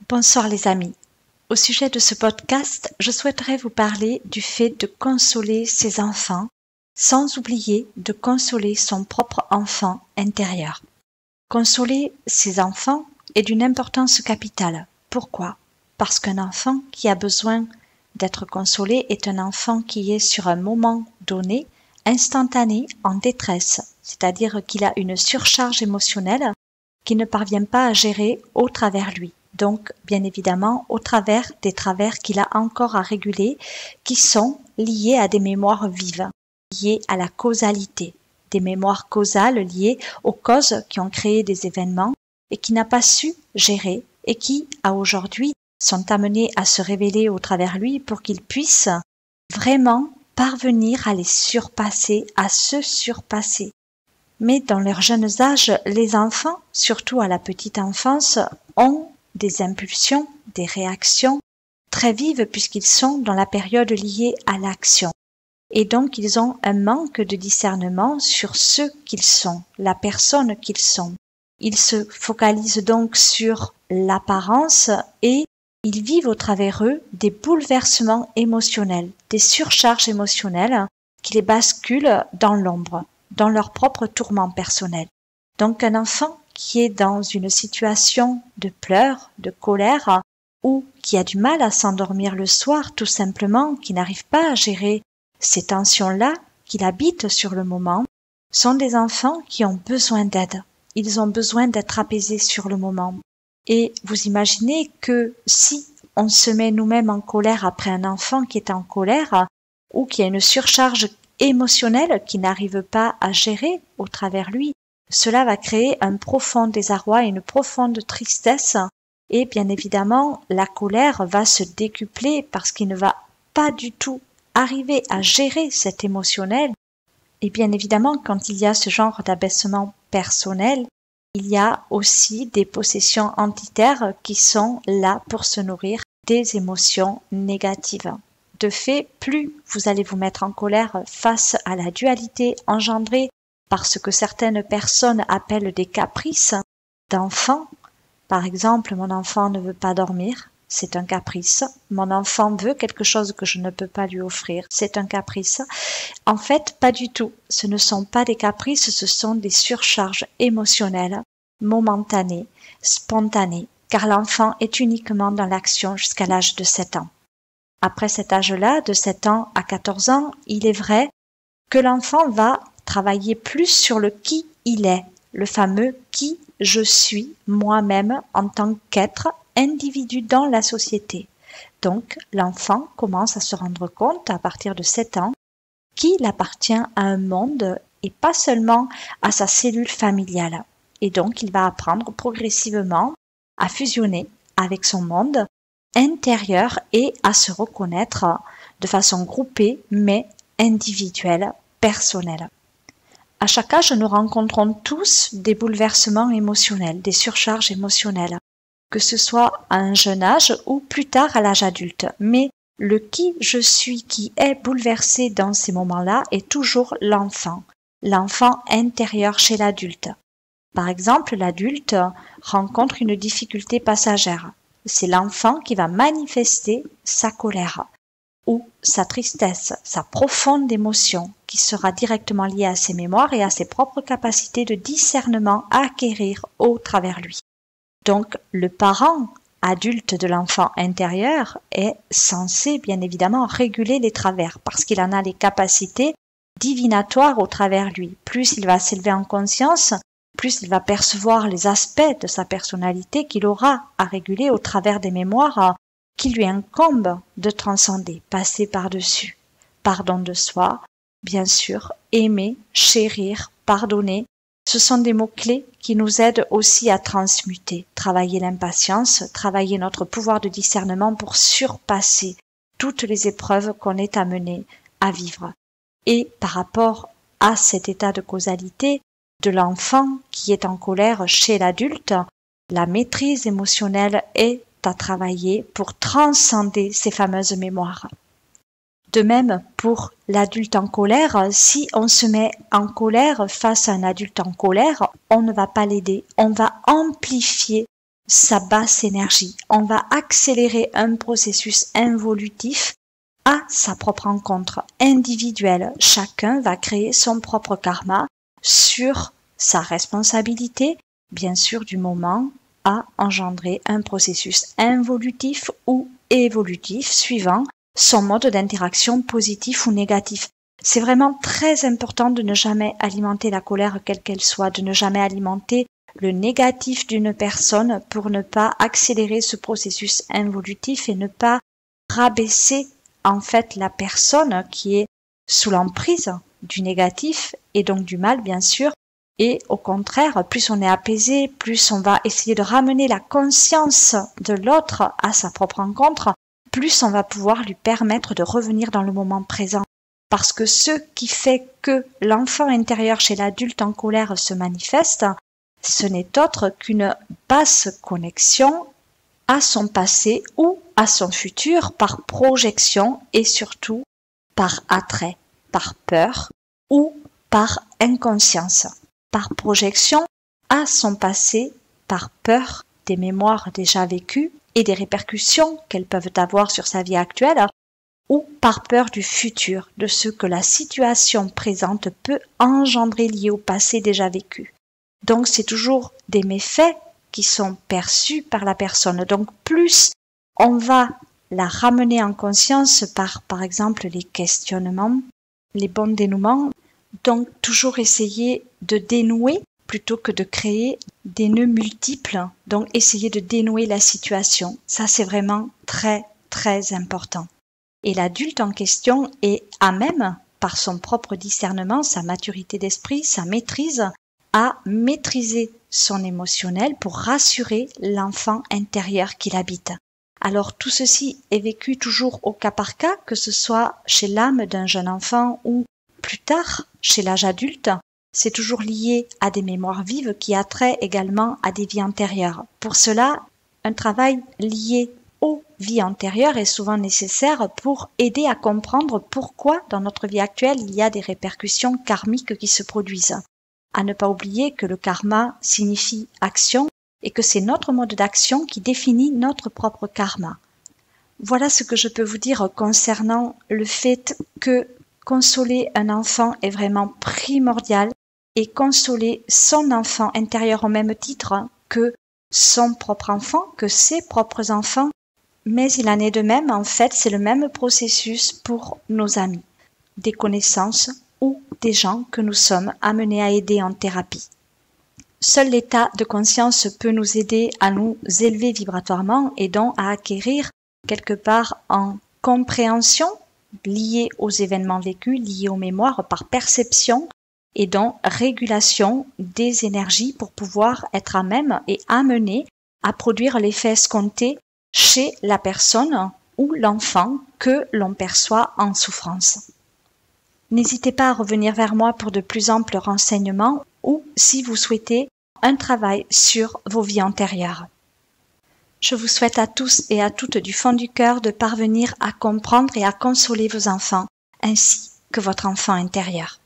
Bonsoir les amis. Au sujet de ce podcast, je souhaiterais vous parler du fait de consoler ses enfants, sans oublier de consoler son propre enfant intérieur. Consoler ses enfants est d'une importance capitale. Pourquoi? Parce qu'un enfant qui a besoin d'être consolé est un enfant qui est sur un moment donné, instantané, en détresse, c'est-à-dire qu'il a une surcharge émotionnelle qu'il ne parvient pas à gérer au travers lui. Donc, bien évidemment, au travers des travers qu'il a encore à réguler, qui sont liés à des mémoires vives, liées à la causalité, des mémoires causales liées aux causes qui ont créé des événements et qui n'a pas su gérer et qui, à aujourd'hui, sont amenés à se révéler au travers lui pour qu'il puisse vraiment parvenir à les surpasser, à se surpasser. Mais dans leurs jeunes âges, les enfants, surtout à la petite enfance, ont des impulsions, des réactions très vives puisqu'ils sont dans la période liée à l'action. Et donc ils ont un manque de discernement sur ce qu'ils sont, la personne qu'ils sont. Ils se focalisent donc sur l'apparence et ils vivent au travers eux des bouleversements émotionnels, des surcharges émotionnelles qui les basculent dans l'ombre, dans leur propre tourment personnel. Donc un enfant qui est dans une situation de pleurs, de colère, ou qui a du mal à s'endormir le soir tout simplement, qui n'arrive pas à gérer ces tensions-là qu'il habite sur le moment, sont des enfants qui ont besoin d'aide. Ils ont besoin d'être apaisés sur le moment. Et vous imaginez que si on se met nous-mêmes en colère après un enfant qui est en colère, ou qui a une surcharge émotionnelle qui n'arrive pas à gérer au travers lui, cela va créer un profond désarroi et une profonde tristesse et bien évidemment la colère va se décupler parce qu'il ne va pas du tout arriver à gérer cet émotionnel. Et bien évidemment quand il y a ce genre d'abaissement personnel, il y a aussi des possessions entitaires qui sont là pour se nourrir des émotions négatives. De fait, plus vous allez vous mettre en colère face à la dualité engendrée par ce que certaines personnes appellent des caprices d'enfants. Par exemple, mon enfant ne veut pas dormir, c'est un caprice. Mon enfant veut quelque chose que je ne peux pas lui offrir, c'est un caprice. En fait, pas du tout. Ce ne sont pas des caprices, ce sont des surcharges émotionnelles, momentanées, spontanées, car l'enfant est uniquement dans l'action jusqu'à l'âge de 7 ans. Après cet âge-là, de 7 ans à 14 ans, il est vrai que l'enfant va travailler plus sur le qui il est, le fameux qui je suis moi-même en tant qu'être individu dans la société. Donc l'enfant commence à se rendre compte à partir de 7 ans qu'il appartient à un monde et pas seulement à sa cellule familiale. Et donc il va apprendre progressivement à fusionner avec son monde intérieur et à se reconnaître de façon groupée mais individuelle, personnelle. À chaque âge, nous rencontrons tous des bouleversements émotionnels, des surcharges émotionnelles, que ce soit à un jeune âge ou plus tard à l'âge adulte. Mais le qui je suis qui est bouleversé dans ces moments-là est toujours l'enfant intérieur chez l'adulte. Par exemple, l'adulte rencontre une difficulté passagère. C'est l'enfant qui va manifester sa colère ou sa tristesse, sa profonde émotion qui sera directement liée à ses mémoires et à ses propres capacités de discernement à acquérir au travers lui. Donc le parent adulte de l'enfant intérieur est censé bien évidemment réguler les travers parce qu'il en a les capacités divinatoires au travers lui. Plus il va s'élever en conscience, plus il va percevoir les aspects de sa personnalité qu'il aura à réguler au travers des mémoires qu'il lui incombe de transcender, passer par-dessus. Pardon de soi, bien sûr, aimer, chérir, pardonner, ce sont des mots-clés qui nous aident aussi à transmuter, travailler l'impatience, travailler notre pouvoir de discernement pour surpasser toutes les épreuves qu'on est amené à vivre. Et par rapport à cet état de causalité de l'enfant qui est en colère chez l'adulte, la maîtrise émotionnelle est à travailler pour transcender ces fameuses mémoires. De même, pour l'adulte en colère, si on se met en colère face à un adulte en colère, on ne va pas l'aider, on va amplifier sa basse énergie. On va accélérer un processus involutif à sa propre rencontre individuelle. Chacun va créer son propre karma sur sa responsabilité, bien sûr, du moment à engendrer un processus involutif ou évolutif suivant son mode d'interaction positif ou négatif. C'est vraiment très important de ne jamais alimenter la colère quelle qu'elle soit, de ne jamais alimenter le négatif d'une personne pour ne pas accélérer ce processus involutif et ne pas rabaisser en fait la personne qui est sous l'emprise du négatif et donc du mal bien sûr. Et au contraire, plus on est apaisé, plus on va essayer de ramener la conscience de l'autre à sa propre rencontre, plus on va pouvoir lui permettre de revenir dans le moment présent. Parce que ce qui fait que l'enfant intérieur chez l'adulte en colère se manifeste, ce n'est autre qu'une basse connexion à son passé ou à son futur par projection et surtout par attrait, par peur ou par inconscience. Par projection à son passé, par peur des mémoires déjà vécues et des répercussions qu'elles peuvent avoir sur sa vie actuelle, ou par peur du futur, de ce que la situation présente peut engendrer lié au passé déjà vécu. Donc c'est toujours des méfaits qui sont perçus par la personne. Donc plus on va la ramener en conscience par exemple les questionnements, les bons dénouements, donc toujours essayer de dénouer plutôt que de créer des nœuds multiples, donc essayer de dénouer la situation. Ça c'est vraiment très très important. Et l'adulte en question est à même, par son propre discernement, sa maturité d'esprit, sa maîtrise, à maîtriser son émotionnel pour rassurer l'enfant intérieur qu'il habite. Alors tout ceci est vécu toujours au cas par cas, que ce soit chez l'âme d'un jeune enfant ou plus tard chez l'âge adulte. C'est toujours lié à des mémoires vives qui attraient également à des vies antérieures. Pour cela, un travail lié aux vies antérieures est souvent nécessaire pour aider à comprendre pourquoi dans notre vie actuelle il y a des répercussions karmiques qui se produisent. À ne pas oublier que le karma signifie action et que c'est notre mode d'action qui définit notre propre karma. Voilà ce que je peux vous dire concernant le fait que consoler un enfant est vraiment primordial et consoler son enfant intérieur au même titre que son propre enfant, que ses propres enfants. Mais il en est de même, en fait, c'est le même processus pour nos amis, des connaissances ou des gens que nous sommes amenés à aider en thérapie. Seul l'état de conscience peut nous aider à nous élever vibratoirement et donc à acquérir quelque part en compréhension liée aux événements vécus, liée aux mémoires par perception et donc régulation des énergies pour pouvoir être à même et amené à produire l'effet escompté chez la personne ou l'enfant que l'on perçoit en souffrance. N'hésitez pas à revenir vers moi pour de plus amples renseignements ou si vous souhaitez un travail sur vos vies antérieures. Je vous souhaite à tous et à toutes du fond du cœur de parvenir à comprendre et à consoler vos enfants, ainsi que votre enfant intérieur.